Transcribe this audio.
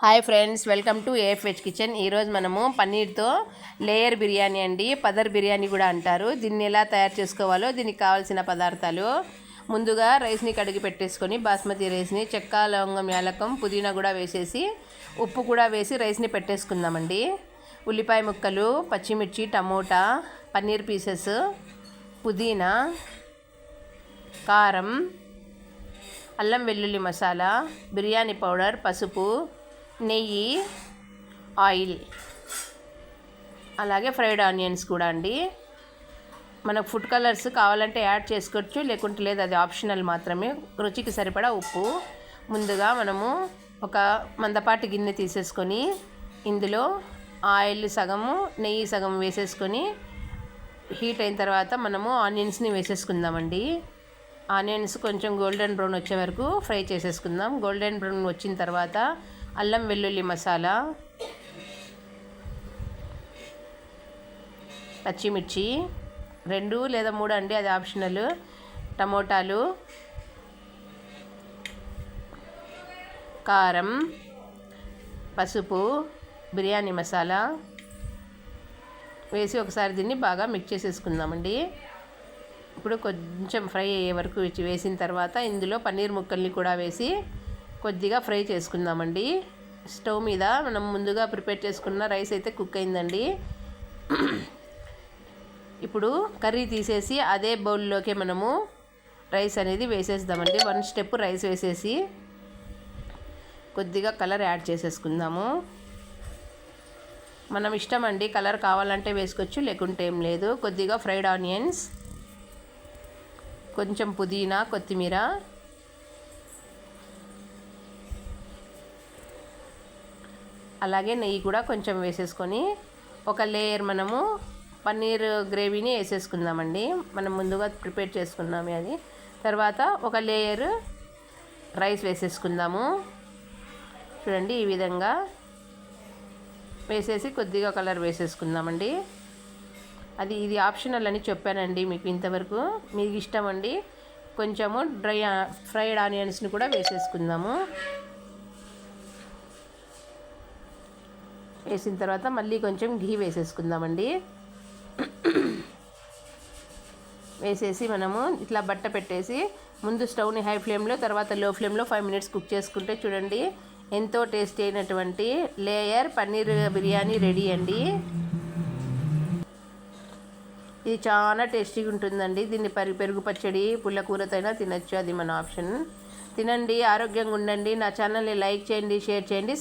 Hi friends, welcome to AFH kitchen. ఈరోజు మనము పన్నీర్తో layer biryani అండి, పదర్ బిర్యానీ కూడా అంటారు. దీన్ని ఎలా తయారు చేసుకోవాలో, దీనికి కావాల్సిన పదార్థాలు. ముందుగా రైస్ని కడిగి పెట్టేసుకొని, బాస్మతి రైస్ని చెక్క, లవంగం, యాలకం, పుదీనా కూడా వేసేసి, ఉప్పు కూడా వేసి రైస్ని పెట్టేసుకుందామండి. ఉల్లిపాయ ముక్కలు, పచ్చిమిర్చి, టమోటా, పన్నీర్ పీసెస్, పుదీనా, కారం, అల్లం వెల్లుల్లి మసాలా, బిర్యానీ పౌడర్, పసుపు, నెయ్యి, ఆయిల్, అలాగే ఫ్రైడ్ ఆనియన్స్ కూడా అండి. మనకు ఫుడ్ కలర్స్ కావాలంటే యాడ్ చేసుకోవచ్చు, లేకుంటే లేదు, అది ఆప్షనల్ మాత్రమే. రుచికి సరిపడా ఉప్పు. ముందుగా మనము ఒక మందపాటి గిన్నె తీసేసుకొని, ఇందులో ఆయిల్ సగము, నెయ్యి సగం వేసేసుకొని, హీట్ అయిన తర్వాత మనము ఆనియన్స్ని వేసేసుకుందామండి. ఆనియన్స్ కొంచెం గోల్డెన్ బ్రౌన్ వచ్చే వరకు ఫ్రై చేసేసుకుందాం. గోల్డెన్ బ్రౌన్ వచ్చిన తర్వాత అల్లం వెల్లుల్లి మసాలా, పచ్చిమిర్చి 2 లేదా 3 అండి, అది ఆప్షనల్, టమోటాలు, కారం, పసుపు, బిర్యానీ మసాలా వేసి ఒకసారి దీన్ని బాగా మిక్స్ చేసేసుకుందామండి. ఇప్పుడు కొంచెం ఫ్రై అయ్యే వరకు వేసిన తర్వాత ఇందులో పన్నీర్ ముక్కల్ని కూడా వేసి కొద్దిగా ఫ్రై చేసుకుందామండి. స్టవ్ మీద మనం ముందుగా ప్రిపేర్ చేసుకున్న రైస్ అయితే కుక్ అయిందండి. ఇప్పుడు కర్రీ తీసేసి అదే బౌల్లోకి మనము రైస్ అనేది వేసేద్దామండి. 1 స్టెప్ రైస్ వేసేసి కొద్దిగా కలర్ యాడ్ చేసేసుకుందాము. మనం ఇష్టం అండి, కలర్ కావాలంటే వేసుకోవచ్చు, లేకుంటే ఏం లేదు. కొద్దిగా ఫ్రైడ్ ఆనియన్స్, కొంచెం పుదీనా, కొత్తిమీర, అలాగే నెయ్యి కూడా కొంచెం వేసేసుకొని ఒక లేయర్ మనము పన్నీర్ గ్రేవీని వేసేసుకుందామండి. మనం ముందుగా ప్రిపేర్ చేసుకున్నాము అది. తర్వాత ఒక లేయర్ రైస్ వేసేసుకుందాము. చూడండి, ఈ విధంగా వేసేసి కొద్దిగా కలర్ వేసేసుకుందామండి. ఇది ఆప్షనల్ అని చెప్పానండి మీకు ఇంతవరకు. మీకు ఇష్టం అండి, కొంచెము ఫ్రైడ్ ఆనియన్స్ని కూడా వేసేసుకుందాము. వేసిన తర్వాత మళ్ళీ కొంచెం ఘీ వేసేసుకుందామండి. వేసేసి మనము ఇట్లా బట్ట పెట్టేసి ముందు స్టవ్ని హై ఫ్లేమ్లో, తర్వాత లో ఫ్లేమ్లో 5 మినిట్స్ కుక్ చేసుకుంటే చూడండి, ఎంతో టేస్టీ అయినటువంటి లేయర్ పన్నీర్ బిర్యానీ రెడీ అండి. ఇది చాలా టేస్టీగా ఉంటుందండి. దీన్ని పెరుగు పచ్చడి, పుల్ల కూరతో అయినా తినచ్చు, అది మన ఆప్షన్. తినండి, ఆరోగ్యంగా ఉండండి. నా ఛానల్ని లైక్ చేయండి, షేర్ చేయండి.